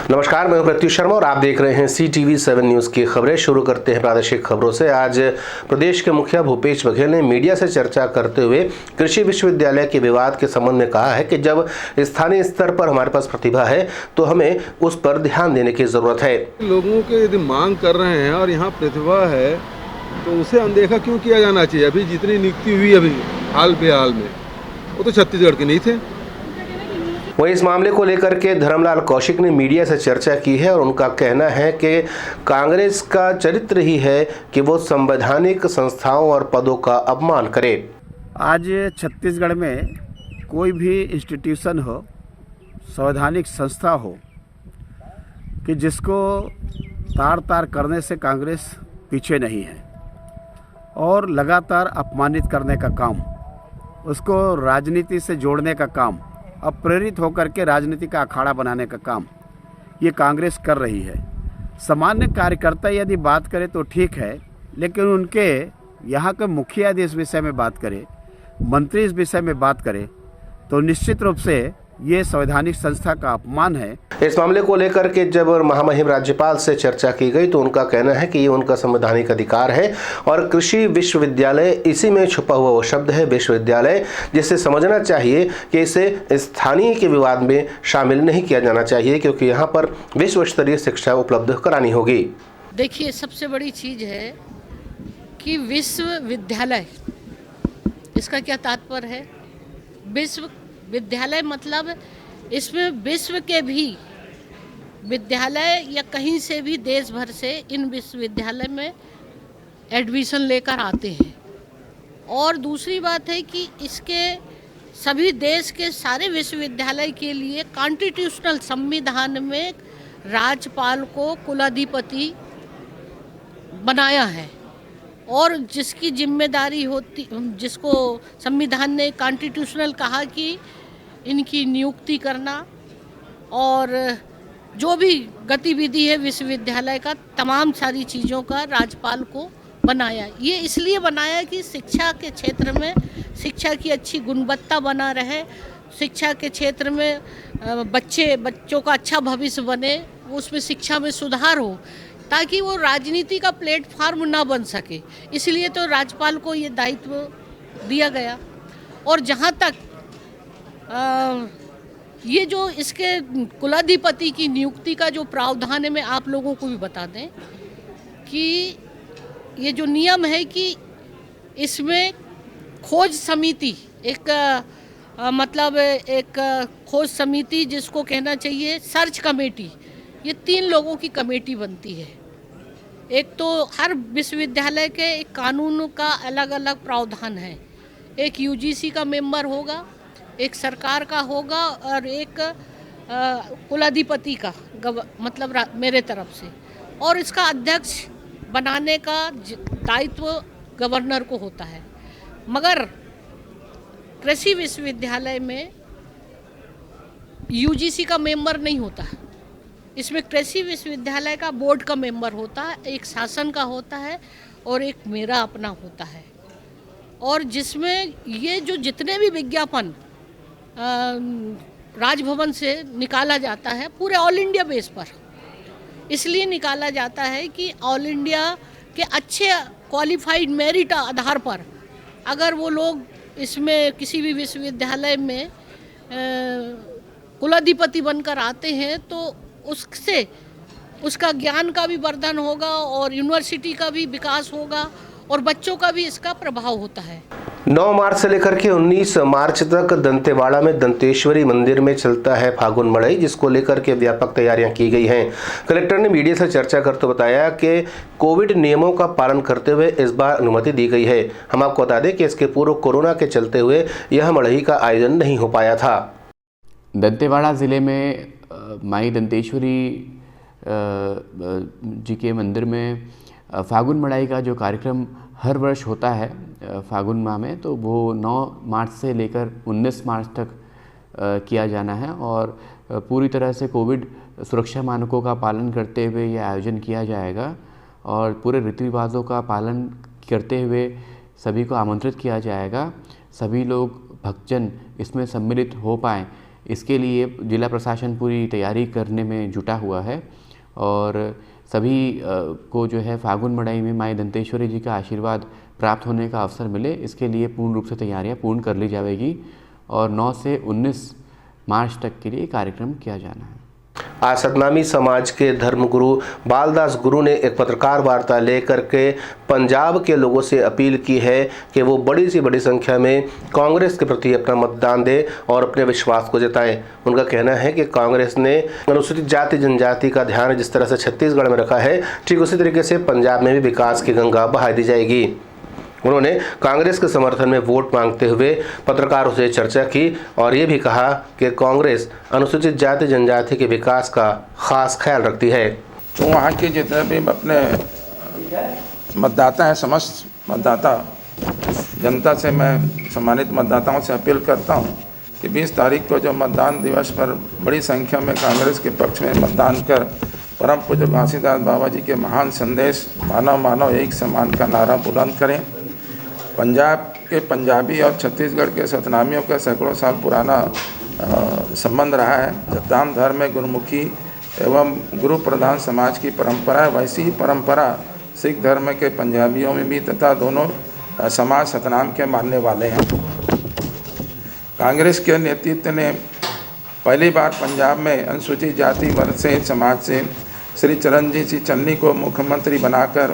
नमस्कार, मैं हूं प्रत्युष शर्मा और आप देख रहे हैं CTV7 न्यूज़ की खबरें। शुरू करते हैं प्रादेशिक खबरों से। आज प्रदेश के मुखिया भूपेश बघेल ने मीडिया से चर्चा करते हुए कृषि विश्वविद्यालय के विवाद के संबंध में कहा है कि जब स्थानीय स्तर पर हमारे पास प्रतिभा है तो हमें उस पर ध्यान देने की जरूरत है। लोगों के यदि मांग कर रहे हैं और यहाँ प्रतिभा है तो उसे अनदेखा क्यों किया जाना चाहिए। अभी जितनी नियुक्ति हुई अभी हाल फिलहाल में वो तो छत्तीसगढ़ के नहीं थे। वहीं इस मामले को लेकर के धर्मलाल कौशिक ने मीडिया से चर्चा की है और उनका कहना है कि कांग्रेस का चरित्र ही है कि वो संवैधानिक संस्थाओं और पदों का अपमान करे। आज छत्तीसगढ़ में कोई भी इंस्टीट्यूशन हो, संवैधानिक संस्था हो कि जिसको तार तार करने से कांग्रेस पीछे नहीं है और लगातार अपमानित करने का काम, उसको राजनीति से जोड़ने का काम, अब प्रेरित होकर के राजनीति का अखाड़ा बनाने का काम ये कांग्रेस कर रही है। सामान्य कार्यकर्ता यदि बात करें तो ठीक है, लेकिन उनके यहाँ के मुखिया यदि इस विषय में बात करें, मंत्री इस विषय में बात करें तो निश्चित रूप से ये संवैधानिक संस्था का अपमान है। इस मामले को लेकर के जब महामहिम राज्यपाल से चर्चा की गई तो उनका कहना है कि ये उनका संवैधानिक अधिकार है और कृषि विश्वविद्यालय इसी में छुपा हुआ वो शब्द है विश्वविद्यालय, जिसे समझना चाहिए कि इसे स्थानीय के विवाद में शामिल नहीं किया जाना चाहिए, क्योंकि यहाँ पर विश्व स्तरीय शिक्षा उपलब्ध करानी होगी। देखिए, सबसे बड़ी चीज है कि विश्वविद्यालय, इसका क्या तात्पर्य है। विश्वविद्यालय मतलब इसमें विश्व के भी विद्यालय या कहीं से भी देश भर से इन विश्वविद्यालय में एडमिशन लेकर आते हैं। और दूसरी बात है कि इसके सभी देश के सारे विश्वविद्यालय के लिए कॉन्स्टिट्यूशनल संविधान में राज्यपाल को कुलाधिपति बनाया है और जिसकी जिम्मेदारी होती, जिसको संविधान ने कॉन्स्टिट्यूशनल कहा कि इनकी नियुक्ति करना और जो भी गतिविधि है विश्वविद्यालय का, तमाम सारी चीज़ों का राज्यपाल को बनाया। ये इसलिए बनाया कि शिक्षा के क्षेत्र में शिक्षा की अच्छी गुणवत्ता बना रहे, शिक्षा के क्षेत्र में बच्चों का अच्छा भविष्य बने, उसमें शिक्षा में सुधार हो, ताकि वो राजनीति का प्लेटफॉर्म ना बन सके। इसलिए तो राज्यपाल को ये दायित्व दिया गया। और जहाँ तक ये जो इसके कुलाधिपति की नियुक्ति का जो प्रावधान है, मैं आप लोगों को भी बता दें कि ये जो नियम है कि इसमें खोज समिति एक खोज समिति, जिसको कहना चाहिए सर्च कमेटी, ये 3 लोगों की कमेटी बनती है। एक तो हर विश्वविद्यालय के एक कानून का अलग अलग प्रावधान है। एक UGC का मेंबर होगा, एक सरकार का होगा और एक कुलाधिपति का मतलब मेरे तरफ से, और इसका अध्यक्ष बनाने का दायित्व गवर्नर को होता है। मगर कृषि विश्वविद्यालय में UGC का मेंबर नहीं होता। इसमें कृषि विश्वविद्यालय का बोर्ड का मेंबर होता है, एक शासन का होता है और एक मेरा अपना होता है। और जिसमें ये जो जितने भी विज्ञापन राजभवन से निकाला जाता है पूरे ऑल इंडिया बेस पर, इसलिए निकाला जाता है कि ऑल इंडिया के अच्छे क्वालिफाइड मेरिट आधार पर अगर वो लोग इसमें किसी भी विश्वविद्यालय में कुलाधिपति बनकर आते हैं तो उससे उसका ज्ञान का भी वर्धन होगा और यूनिवर्सिटी का भी विकास होगा और बच्चों का भी इसका प्रभाव होता है। 9 मार्च से लेकर के 19 मार्च तक दंतेवाड़ा में दंतेश्वरी मंदिर में चलता है फागुन मड़ई, जिसको लेकर के व्यापक तैयारियां की गई हैं। कलेक्टर ने मीडिया से चर्चा करते बताया कि कोविड नियमों का पालन करते हुए इस बार अनुमति दी गई है। हम आपको बता दें कि इसके पूर्व कोरोना के चलते हुए यह मड़ई का आयोजन नहीं हो पाया था। दंतेवाड़ा ज़िले में माई दंतेश्वरी जी के मंदिर में फागुन मड़ाई का जो कार्यक्रम हर वर्ष होता है फागुन माह में, तो वो 9 मार्च से लेकर 19 मार्च तक किया जाना है और पूरी तरह से कोविड सुरक्षा मानकों का पालन करते हुए यह आयोजन किया जाएगा और पूरे रीति रिवाजों का पालन करते हुए सभी को आमंत्रित किया जाएगा। सभी लोग भक्तजन इसमें सम्मिलित हो पाएँ, इसके लिए जिला प्रशासन पूरी तैयारी करने में जुटा हुआ है और सभी को जो है फागुन मड़ई में माई दंतेश्वरी जी का आशीर्वाद प्राप्त होने का अवसर मिले, इसके लिए पूर्ण रूप से तैयारियां पूर्ण कर ली जाएगी और 9 से 19 मार्च तक के लिए कार्यक्रम किया जाना है। आज सतनामी समाज के धर्मगुरु बालदास गुरु ने एक पत्रकार वार्ता लेकर के पंजाब के लोगों से अपील की है कि वो बड़ी से बड़ी संख्या में कांग्रेस के प्रति अपना मतदान दें और अपने विश्वास को जताएं। उनका कहना है कि कांग्रेस ने अनुसूचित जाति जनजाति का ध्यान जिस तरह से छत्तीसगढ़ में रखा है, ठीक उसी तरीके से पंजाब में भी विकास की गंगा बहा दी जाएगी। उन्होंने कांग्रेस के समर्थन में वोट मांगते हुए पत्रकारों से चर्चा की और ये भी कहा कि कांग्रेस अनुसूचित जाति जनजाति के विकास का खास ख्याल रखती है। तो वहाँ के जितने भी अपने मतदाता हैं, समस्त मतदाता जनता से मैं सम्मानित मतदाताओं से अपील करता हूँ कि 20 तारीख को जो मतदान दिवस पर बड़ी संख्या में कांग्रेस के पक्ष में मतदान कर परम पूज्य घासीदास बाबा जी के महान संदेश मानव मानव एक समान का नारा बुलंद करें। पंजाब के पंजाबी और छत्तीसगढ़ के सतनामियों का सैकड़ों साल पुराना संबंध रहा है। सतनाम धर्म में गुरुमुखी एवं गुरु प्रधान समाज की परंपरा है, वैसी ही परंपरा सिख धर्म के पंजाबियों में भी तथा दोनों समाज सतनाम के मानने वाले हैं। कांग्रेस के नेतृत्व ने पहली बार पंजाब में अनुसूचित जाति वर्ग से समाज से श्री चरणजीत सिंह चन्नी को मुख्यमंत्री बनाकर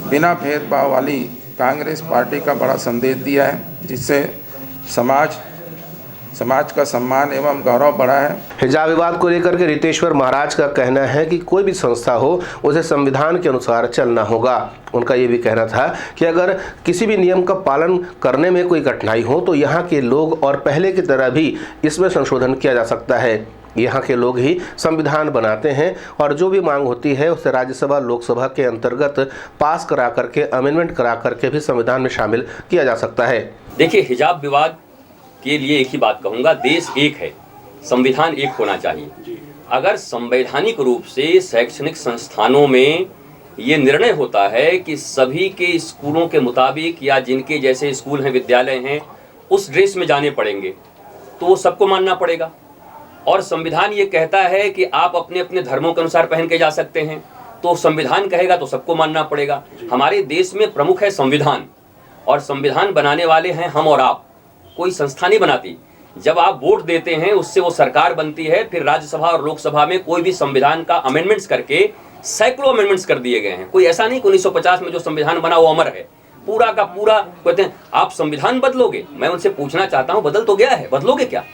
बिना भेदभाव वाली कांग्रेस पार्टी का बड़ा संदेश दिया है, जिससे समाज का सम्मान एवं गौरव बढ़ा है। हिजाब विवाद को लेकर के रितेश्वर महाराज का कहना है कि कोई भी संस्था हो उसे संविधान के अनुसार चलना होगा। उनका ये भी कहना था कि अगर किसी भी नियम का पालन करने में कोई कठिनाई हो तो यहाँ के लोग और पहले की तरह भी इसमें संशोधन किया जा सकता है। यहाँ के लोग ही संविधान बनाते हैं और जो भी मांग होती है उसे राज्यसभा लोकसभा के अंतर्गत पास करा करके अमेंडमेंट करा करके भी संविधान में शामिल किया जा सकता है। देखिए, हिजाब विवाद के लिए एक ही बात कहूँगा, देश एक है, संविधान एक होना चाहिए। अगर संवैधानिक रूप से शैक्षणिक संस्थानों में ये निर्णय होता है कि सभी के स्कूलों के मुताबिक या जिनके जैसे स्कूल हैं, विद्यालय हैं, उस ड्रेस में जाने पड़ेंगे, तो वो सबको मानना पड़ेगा। और संविधान ये कहता है कि आप अपने अपने धर्मों के अनुसार पहन के जा सकते हैं, तो संविधान कहेगा तो सबको मानना पड़ेगा। हमारे देश में प्रमुख है संविधान, और संविधान बनाने वाले हैं हम और आप, कोई संस्था नहीं बनाती। जब आप वोट देते हैं उससे वो सरकार बनती है, फिर राज्यसभा और लोकसभा में कोई भी संविधान का अमेंडमेंट्स करके सैकड़ों अमेंडमेंट्स कर दिए गए हैं। कोई ऐसा नहीं कि 1950 में जो संविधान बना वो अमर है, पूरा का पूरा। कहते हैं आप संविधान बदलोगे, मैं उनसे पूछना चाहता हूं बदल तो गया है, बदलोगे क्या?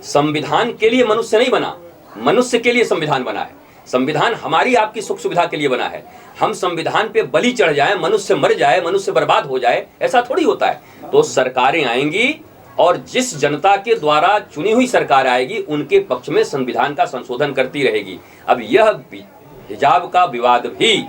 संविधान के लिए मनुष्य नहीं बना, मनुष्य के लिए संविधान बना है। संविधान हमारी आपकी सुख सुविधा के लिए बना है। हम संविधान पे बलि चढ़ जाए, मनुष्य मर जाए, मनुष्य बर्बाद हो जाए, ऐसा थोड़ी होता है। तो सरकारें आएंगी और जिस जनता के द्वारा चुनी हुई सरकार आएगी उनके पक्ष में संविधान का संशोधन करती रहेगी। अब यह हिजाब का विवाद भी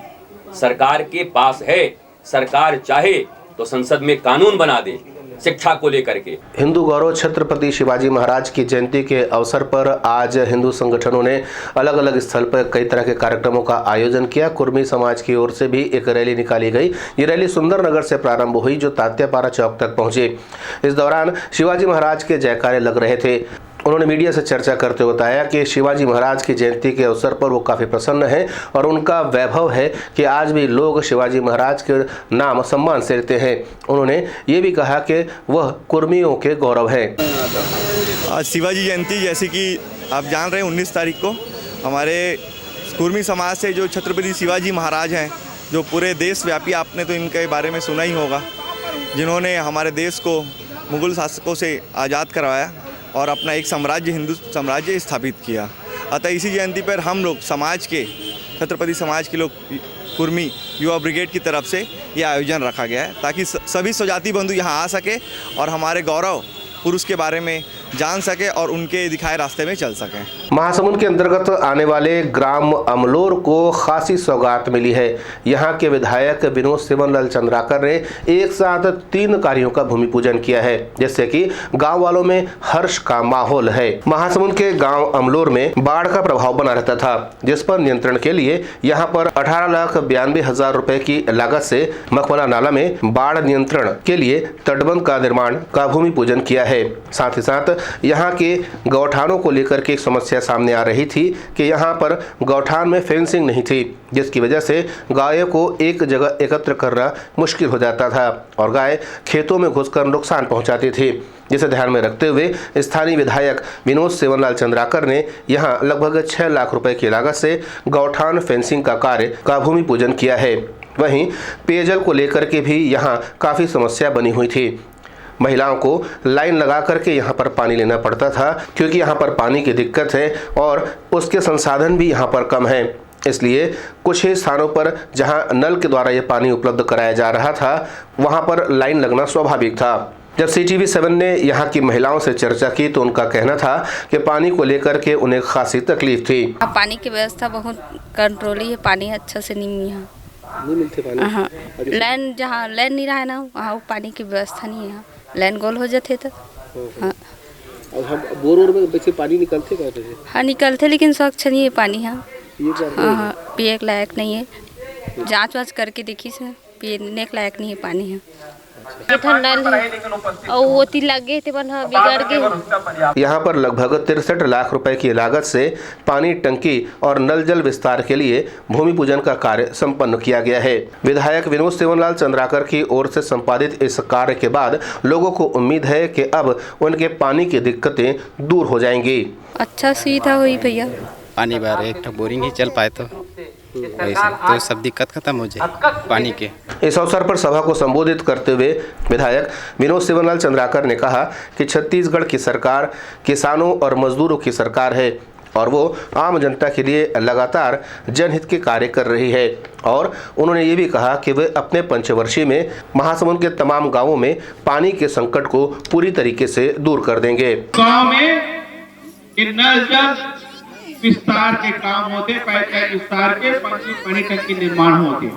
सरकार के पास है। सरकार चाहे तो संसद में कानून बना दे शिक्षा को लेकर के। हिंदू गौरव छत्रपति शिवाजी महाराज की जयंती के अवसर पर आज हिंदू संगठनों ने अलग अलग स्थल पर कई तरह के कार्यक्रमों का आयोजन किया। कुर्मी समाज की ओर से भी एक रैली निकाली गई। ये रैली सुंदरनगर से प्रारंभ हुई जो तात्यापारा चौक तक पहुंची। इस दौरान शिवाजी महाराज के जयकारे लग रहे थे। उन्होंने मीडिया से चर्चा करते हुए बताया कि शिवाजी महाराज की जयंती के अवसर पर वो काफ़ी प्रसन्न हैं और उनका वैभव है कि आज भी लोग शिवाजी महाराज के नाम सम्मान से लेते हैं। उन्होंने ये भी कहा कि वह कुर्मियों के गौरव हैं। आज शिवाजी जयंती, जैसे कि आप जान रहे हैं 19 तारीख को हमारे कुर्मी समाज से जो छत्रपति शिवाजी महाराज हैं, जो पूरे देशव्यापी, आपने तो इनके बारे में सुना ही होगा, जिन्होंने हमारे देश को मुग़ल शासकों से आज़ाद करवाया और अपना एक साम्राज्य, हिंदू साम्राज्य स्थापित किया। अतः इसी जयंती पर हम लोग समाज के, छत्रपति समाज के लोग, कुर्मी युवा ब्रिगेड की तरफ से यह आयोजन रखा गया है ताकि सभी स्वजाति बंधु यहाँ आ सके और हमारे गौरव पुरुष के बारे में जान सके और उनके दिखाए रास्ते में चल सकें। महासमुंद के अंतर्गत आने वाले ग्राम अमलोर को खासी सौगात मिली है। यहाँ के विधायक विनोद सेवनलाल चंद्राकर ने एक साथ 3 कार्यों का भूमि पूजन किया है, जिससे कि गांव वालों में हर्ष का माहौल है। महासमुंद के गांव अमलोर में बाढ़ का प्रभाव बना रहता था, जिस पर नियंत्रण के लिए यहाँ पर 18,92,000 रुपए की लागत से मखमला नाला में बाढ़ नियंत्रण के लिए तटबंध का निर्माण का भूमि पूजन किया है। साथ ही साथ यहाँ के गौठानों को लेकर के एक समस्या सामने आ रही थी कि यहाँ पर गौठान में फेंसिंग नहीं थी, जिसकी वजह से गायों को एक जगह एकत्र करना मुश्किल हो जाता था और गाय खेतों में घुसकर नुकसान पहुंचाती थी, जिसे ध्यान में रखते हुए स्थानीय विधायक विनोद सेवनलाल चंद्राकर ने यहां लगभग 6 लाख रुपए की लागत से गौठान फेंसिंग का कार्य का भूमि पूजन किया है। वहीं पेयजल को लेकर के भी यहां काफ़ी समस्या बनी हुई थी। महिलाओं को लाइन लगा करके यहाँ पर पानी लेना पड़ता था, क्योंकि यहाँ पर पानी की दिक्कत है और उसके संसाधन भी यहाँ पर कम हैं। इसलिए कुछ ही स्थानों पर जहाँ नल के द्वारा ये पानी उपलब्ध कराया जा रहा था, वहाँ पर लाइन लगना स्वाभाविक था। जब CTV7 ने यहाँ की महिलाओं से चर्चा की तो उनका कहना था कि पानी को लेकर के उन्हें खासी तकलीफ थी। पानी की व्यवस्था बहुत कंट्रोली है, पानी अच्छा से नहीं मिलते पानी। हाँ, लाइन जहाँ लाइन नहीं रहा है ना, वहाँ वो पानी की व्यवस्था नहीं है। लाइन गोल हो जाते तो हाँ। और हम बोर में बच्चे पानी निकलते कहते थे। हाँ निकलते, लेकिन स्वच्छ नहीं है पानी। हाँ हाँ, पिए के लायक नहीं है। जांच वाँच करके देखी से पीने के लायक नहीं है पानी है। और वो लगे थे बिगड़ गए। यहाँ पर लगभग 63 लाख रुपए की लागत से पानी टंकी और नल जल विस्तार के लिए भूमि पूजन का कार्य संपन्न किया गया है। विधायक विनोद सेवनलाल चंद्राकर की ओर से संपादित इस कार्य के बाद लोगों को उम्मीद है कि अब उनके पानी की दिक्कतें दूर हो जाएंगी। अच्छा सुविधा हुई भैया। पानी बार एक बोरिंग ही चल पाए तो सब दिक्कत खत्म हो जाए पानी के। इस अवसर पर सभा को संबोधित करते हुए विधायक विनोद सेवनलाल चंद्राकर ने कहा कि छत्तीसगढ़ की सरकार किसानों और मजदूरों की सरकार है और वो आम जनता के लिए लगातार जनहित के कार्य कर रही है। और उन्होंने ये भी कहा कि वे अपने पंचवर्षीय में महासमुंद के तमाम गांवों में पानी के संकट को पूरी तरीके से दूर कर देंगे। गाँव में नल जल विस्तार के काम होते, पाइपलाइन विस्तार के, पानी टंकी निर्माण होते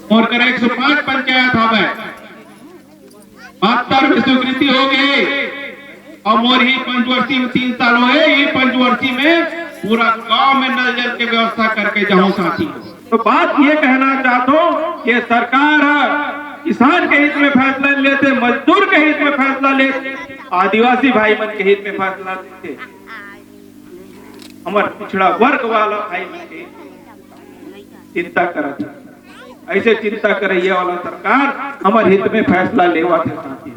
और कर 105 पंचायत हवे 72 में स्वीकृति हो गई और मोर ही पंचवर्षी में 3 साल हो गए। ये पंचवर्षी में पूरा गांव में नल जल की व्यवस्था करके जाऊं साथी। तो बात ये कहना चाहता हूँ कि सरकार किसान के हित में फैसला लेते, मजदूर के हित में फैसला लेते, आदिवासी भाई मन के हित में फैसला लेते, हमारे पिछड़ा वर्ग वाला भाई मन के चिंता करत। ऐसे चिंता करे वाला सरकार हमारे हित में फैसला लेवा थे साथी।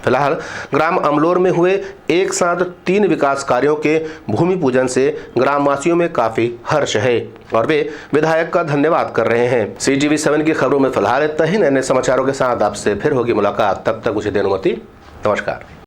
फिलहाल ग्राम अमलोर में हुए एक साथ 3 विकास कार्यों के भूमि पूजन से ग्रामवासियों में काफी हर्ष है और वे विधायक का धन्यवाद कर रहे हैं। CTV7 की खबरों में फिलहाल इतना ही। नए समाचारों के साथ आपसे फिर होगी मुलाकात। तब तक मुझे दें अनुमति। नमस्कार।